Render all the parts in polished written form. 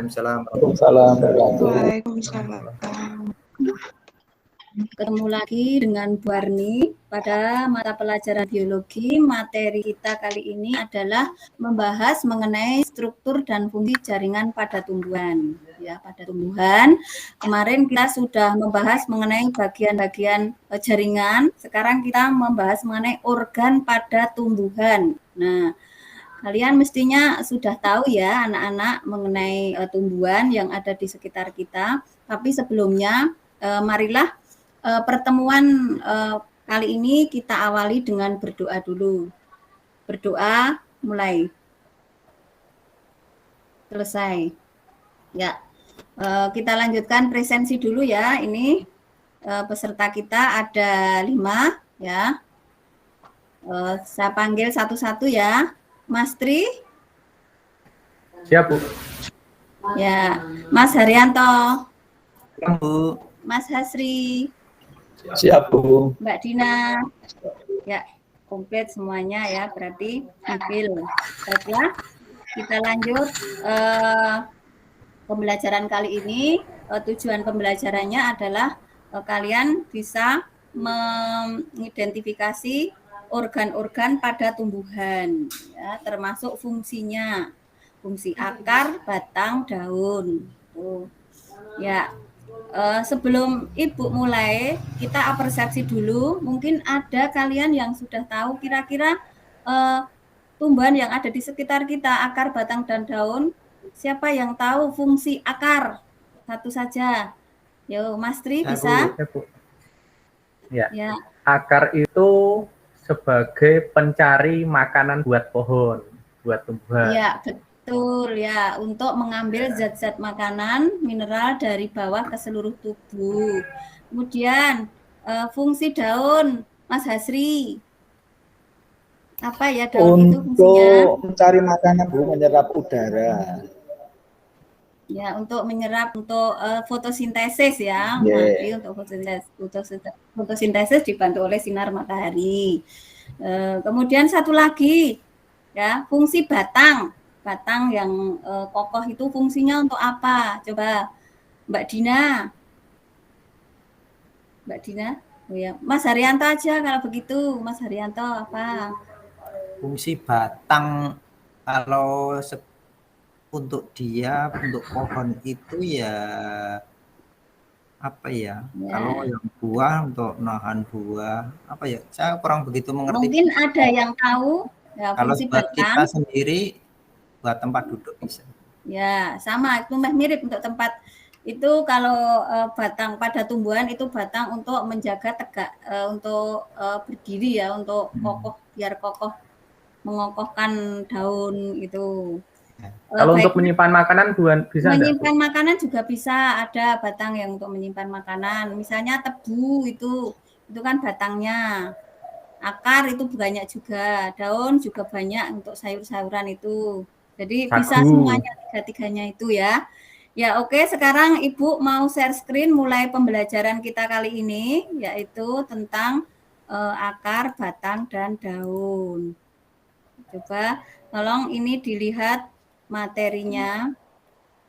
Waalaikumsalam. Waalaikumsalam warahmatullahi Waalaikumsalam. Ketemu lagi dengan Bu Arni pada mata pelajaran biologi. Materi kita kali ini adalah membahas mengenai struktur dan fungsi jaringan pada tumbuhan. Ya, pada tumbuhan. Kemarin kita sudah membahas mengenai bagian-bagian jaringan. Sekarang kita membahas mengenai organ pada tumbuhan. Nah, kalian mestinya sudah tahu ya anak-anak mengenai tumbuhan yang ada di sekitar kita. Tapi sebelumnya, marilah pertemuan kali ini kita awali dengan berdoa dulu. Berdoa mulai. Selesai. Ya, kita lanjutkan presensi dulu ya. Ini peserta kita ada 5 ya. Saya panggil satu-satu ya. Mas Tri. Siap, Bu. Ya, Mas Haryanto. Bu. Mas Hasri. Siap, Bu. Mbak Dina. Ya, komplit semuanya ya, berarti sipil. Baiklah, kita lanjut pembelajaran kali ini. Tujuan pembelajarannya adalah kalian bisa mengidentifikasi organ-organ pada tumbuhan, ya, termasuk fungsinya, fungsi akar, batang, daun. Ya. Sebelum Ibu mulai, kita apresiasi dulu. Mungkin ada kalian yang sudah tahu kira-kira tumbuhan yang ada di sekitar kita, akar, batang, dan daun. Siapa yang tahu fungsi akar? Satu saja. Yo, Mas Tri bisa? Ya. Ya. Akar itu sebagai pencari makanan buat pohon, buat tumbuhan. Ya, betul ya, untuk mengambil zat-zat makanan, mineral dari bawah ke seluruh tubuh. Kemudian fungsi daun, Mas Hasri. Apa ya daun itu fungsinya? Untuk mencari makanan, Bu, menyerap udara. Ya, untuk menyerap, untuk fotosintesis ya. Yeah. Untuk fotosintesis dibantu oleh sinar matahari. Kemudian satu lagi ya, fungsi batang. Batang yang kokoh itu fungsinya untuk apa? Coba Mbak Dina. Mbak Dina? Oh ya, Mas Haryanto aja kalau begitu. Mas Haryanto apa? Fungsi batang kalau untuk dia, untuk pohon itu ya apa ya? Kalau yang buah untuk nahan buah, apa ya? Saya kurang begitu mengerti. Mungkin ada yang tahu ya, kalau fungsi buat batang. Kita sendiri buat tempat duduk bisa. Ya, sama, itu mirip untuk tempat itu. Kalau batang pada tumbuhan itu batang untuk menjaga tegak, untuk berdiri ya, untuk kokoh, biar kokoh, mengokohkan daun itu. Kalau untuk menyimpan makanan bisa menyimpan makanan juga bisa, ada batang yang untuk menyimpan makanan. Misalnya tebu itu kan batangnya. Akar itu banyak juga, daun juga banyak untuk sayur-sayuran itu. Jadi bisa semuanya tiga-tiganya itu ya. Ya oke, sekarang Ibu mau share screen mulai pembelajaran kita kali ini, yaitu tentang akar, batang, dan daun. Coba tolong ini dilihat materinya,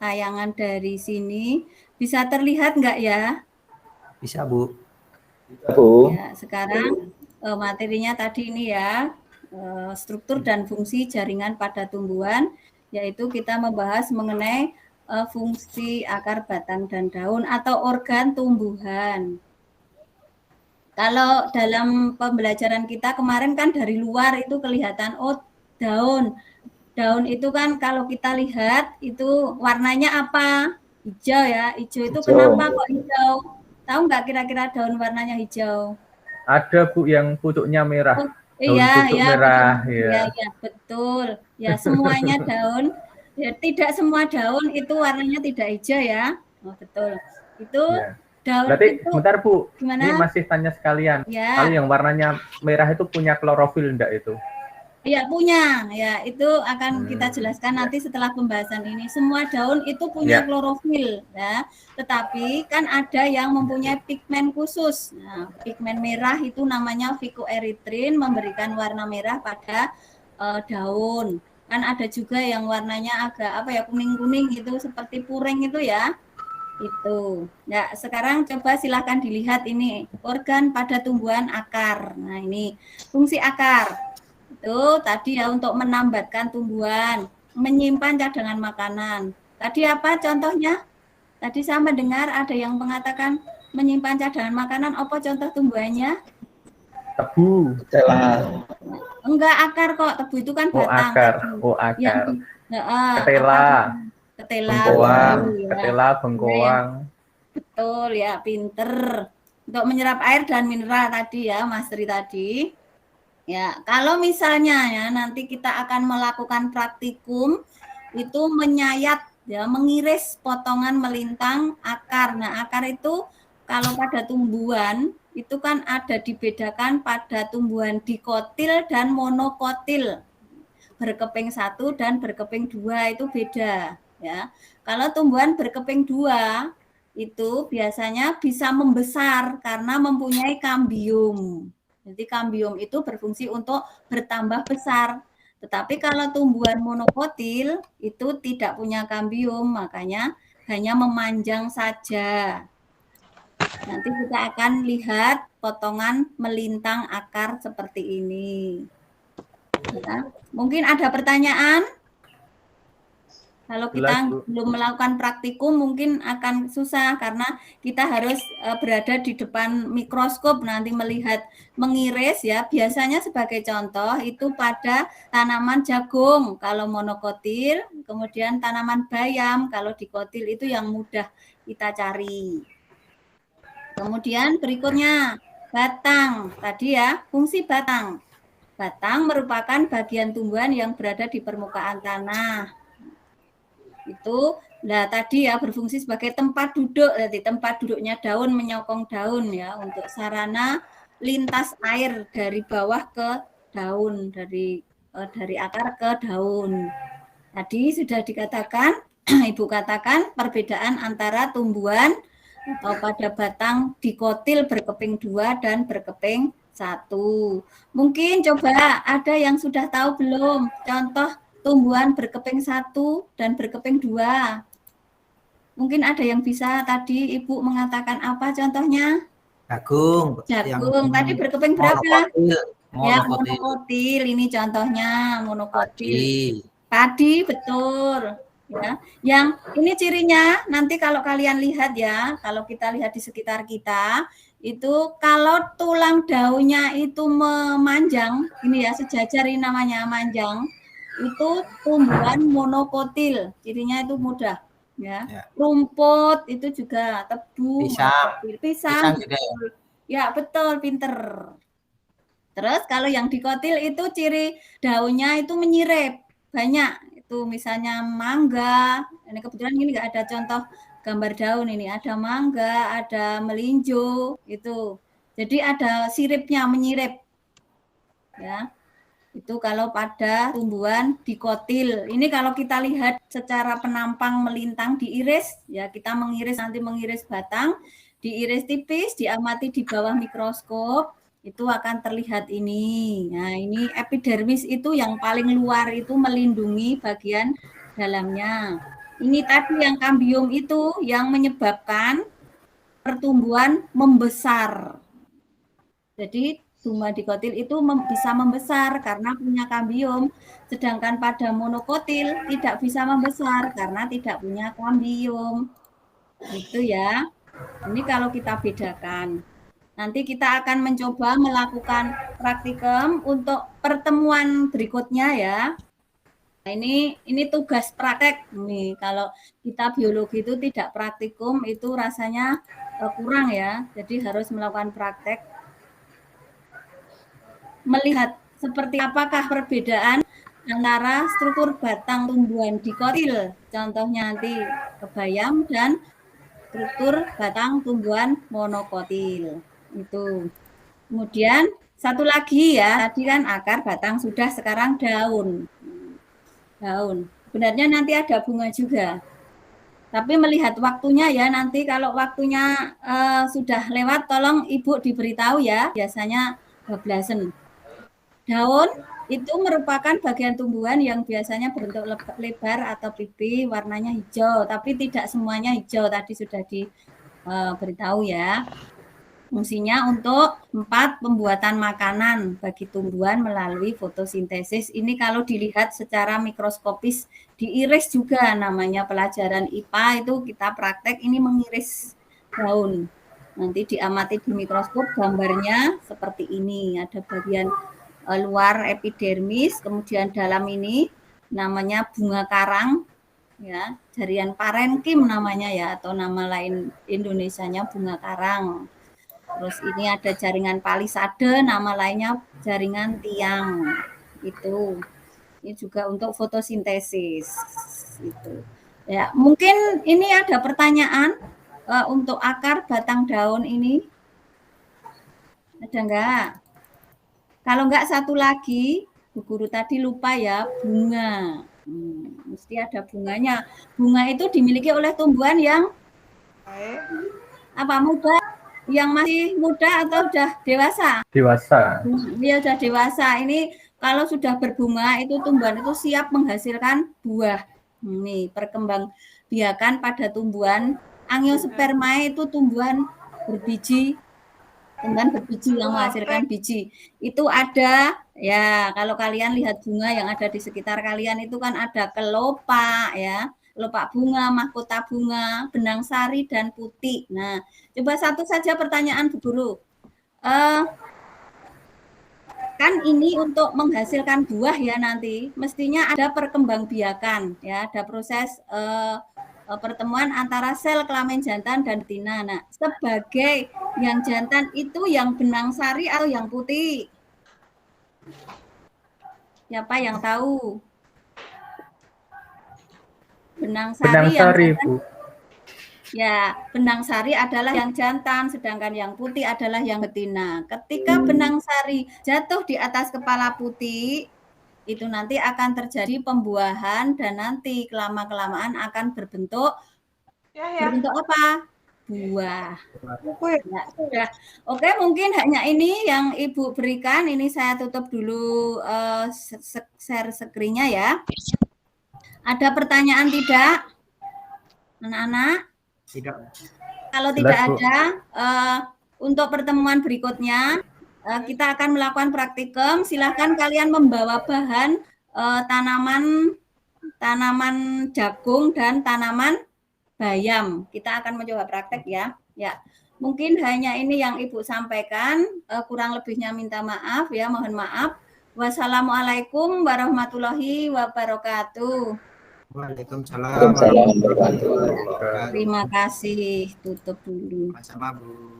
tayangan dari sini. Bisa terlihat nggak ya? Bisa, Bu. Bu. Ya, sekarang materinya tadi ini ya, struktur dan fungsi jaringan pada tumbuhan, yaitu kita membahas mengenai fungsi akar, batang, dan daun atau organ tumbuhan. Kalau dalam pembelajaran kita kemarin kan dari luar itu kelihatan, oh daun. Daun itu kan kalau kita lihat itu warnanya apa? Hijau ya. Hijau itu kenapa kok hijau? Tahu nggak kira-kira daun warnanya hijau? Ada, Bu, yang pucuknya merah. Oh, iya, pucuk merah. Ya, betul. Ya, semuanya daun. Ya, tidak semua daun itu warnanya tidak hijau ya. Oh, betul. Itu daun. Berarti itu, sebentar, Bu. Gimana? Ini masih tanya sekalian. Ya. Kalau yang warnanya merah itu punya klorofil enggak itu? Iya, punya. Ya, itu akan kita jelaskan nanti setelah pembahasan ini. Semua daun itu punya klorofil ya. Tetapi kan ada yang mempunyai pigmen khusus. Nah, pigmen merah itu namanya phycoerythrin, memberikan warna merah pada daun. Kan ada juga yang warnanya agak apa ya, kuning-kuning gitu seperti puring itu ya. Itu. Nah, sekarang coba silahkan dilihat ini organ pada tumbuhan akar. Nah, ini fungsi akar. Itu tadi ya untuk menambatkan tumbuhan, menyimpan cadangan makanan. Tadi apa contohnya? Tadi saya mendengar ada yang mengatakan menyimpan cadangan makanan, apa contoh tumbuhannya? Tebu. Ketela. Enggak akar kok, tebu itu kan Oh batang. akar. Tadi. Oh Yang akar. akar, Ketela. ketela, Bengkoang. betul ya. Ketela, bengkoang. Betul ya, pinter. Untuk menyerap air dan mineral tadi ya, Mas Tri tadi. Ya, kalau misalnya ya nanti kita akan melakukan praktikum itu menyayat ya, mengiris potongan melintang akar. Nah, akar itu kalau pada tumbuhan itu kan ada dibedakan pada tumbuhan dikotil dan monokotil. Berkeping 1 dan berkeping 2 itu beda ya. Kalau tumbuhan berkeping 2 itu biasanya bisa membesar karena mempunyai kambium. Jadi kambium itu berfungsi untuk bertambah besar. Tetapi kalau tumbuhan monokotil itu tidak punya kambium, makanya hanya memanjang saja. Nanti kita akan lihat potongan melintang akar seperti ini. Ya. Mungkin ada pertanyaan? Kalau kita Jelas, Bu. belum melakukan praktikum mungkin akan susah karena kita harus berada di depan mikroskop nanti melihat mengiris ya. Biasanya sebagai contoh itu pada tanaman jagung kalau monokotil, kemudian tanaman bayam kalau dikotil itu yang mudah kita cari. Kemudian berikutnya batang. Tadi ya, fungsi batang. Batang merupakan bagian tumbuhan yang berada di permukaan tanah. Itu nah tadi ya berfungsi sebagai tempat duduk, jadi tempat duduknya daun menyokong daun ya untuk sarana lintas air dari bawah ke daun, dari akar ke daun. Tadi sudah dikatakan Ibu katakan perbedaan antara tumbuhan atau pada batang dikotil berkeping 2 dan berkeping 1. Mungkin coba ada yang sudah tahu belum contoh tumbuhan berkeping 1 dan berkeping 2. Mungkin ada yang bisa tadi Ibu mengatakan apa contohnya? Jagung. Jagung. Tadi berkeping berapa? Ya, monokotil. Ini contohnya monokotil. Padi, betul. Ya, yang ini cirinya nanti kalau kalian lihat ya, kalau kita lihat di sekitar kita, itu kalau tulang daunnya itu memanjang, ini ya sejajar ini namanya manjang, itu tumbuhan monokotil, cirinya itu mudah ya. Rumput itu juga tebu, pisang juga ya betul, pinter. Terus kalau yang dikotil itu ciri daunnya itu menyirip banyak, itu misalnya mangga, ini kebetulan ini nggak ada contoh gambar daun, ini ada mangga, ada melinjo itu, jadi ada siripnya menyirip ya. Itu kalau pada tumbuhan dikotil. Ini kalau kita lihat secara penampang melintang diiris, ya kita mengiris nanti mengiris batang, diiris tipis, diamati di bawah mikroskop, itu akan terlihat ini. Nah, ini epidermis itu yang paling luar itu melindungi bagian dalamnya. Ini tadi yang kambium itu yang menyebabkan pertumbuhan membesar. Jadi tumbuhan dikotil itu bisa membesar karena punya kambium, sedangkan pada monokotil tidak bisa membesar karena tidak punya kambium. Itu ya. Ini kalau kita bedakan. Nanti kita akan mencoba melakukan praktikum untuk pertemuan berikutnya ya. Nah, ini tugas praktek nih. Kalau kita biologi itu tidak praktikum itu rasanya kurang ya. Jadi harus melakukan praktek. Melihat seperti apakah perbedaan antara struktur batang tumbuhan dikotil, contohnya nanti kebayam, dan struktur batang tumbuhan monokotil. Itu. Kemudian satu lagi ya, tadi kan akar, batang sudah, sekarang daun. Daun. Sebenarnya nanti ada bunga juga. Tapi melihat waktunya ya, nanti kalau waktunya sudah lewat, tolong Ibu diberitahu ya, biasanya 12-an. Daun itu merupakan bagian tumbuhan yang biasanya berbentuk lebar atau pipi, warnanya hijau, tapi tidak semuanya hijau, tadi sudah diberitahu ya. Fungsinya untuk 4 pembuatan makanan bagi tumbuhan melalui fotosintesis. Ini kalau dilihat secara mikroskopis, diiris juga, namanya pelajaran IPA itu kita praktek ini mengiris daun. Nanti diamati di mikroskop, gambarnya seperti ini. Ada bagian luar epidermis, kemudian dalam ini namanya bunga karang, ya, Jarian parenkim namanya ya, atau nama lain Indonesianya bunga karang. Terus ini ada jaringan palisade, nama lainnya jaringan tiang. Itu. Ini juga untuk fotosintesis. Itu. Ya, mungkin ini ada pertanyaan untuk akar batang daun ini. Ada enggak? Kalau enggak satu lagi, Bu Guru tadi lupa ya, bunga. Mesti ada bunganya. Bunga itu dimiliki oleh tumbuhan yang apa, muda? Yang masih muda atau sudah dewasa? Dewasa. Dia sudah dewasa. Ini kalau sudah berbunga itu tumbuhan itu siap menghasilkan buah. Ini perkembangbiakan pada tumbuhan Angiospermae itu tumbuhan berbiji, tumbuhan berbiji yang menghasilkan biji. Itu ada ya, kalau kalian lihat bunga yang ada di sekitar kalian itu kan ada kelopak ya. Kelopak bunga, mahkota bunga, benang sari, dan putih. Nah, coba satu saja pertanyaan Bu Guru. Kan ini untuk menghasilkan buah ya nanti, mestinya ada perkembangbiakan ya, ada proses pertemuan antara sel kelamin jantan dan betina. Nah, sebagai yang jantan itu yang benang sari atau yang putih? Siapa yang tahu? Benang sari, Bu. Ya, benang sari adalah yang jantan, sedangkan yang putih adalah yang betina. Ketika benang sari jatuh di atas kepala putih, itu nanti akan terjadi pembuahan dan nanti kelama-kelamaan akan berbentuk apa? Buah. Ya, sudah. Oke, mungkin hanya ini yang Ibu berikan. Ini saya tutup dulu share screen-nya ya. Ada pertanyaan tidak, anak-anak? Tidak. Kalau tidak ada, untuk pertemuan berikutnya kita akan melakukan praktikum. Silahkan kalian membawa bahan tanaman jagung dan tanaman bayam. Kita akan mencoba praktek ya. Ya, mungkin hanya ini yang Ibu sampaikan. Kurang lebihnya minta maaf ya, mohon maaf. Wassalamualaikum warahmatullahi wabarakatuh. Waalaikumsalam. Terima kasih. Tutup dulu. Sama-sama, Bu.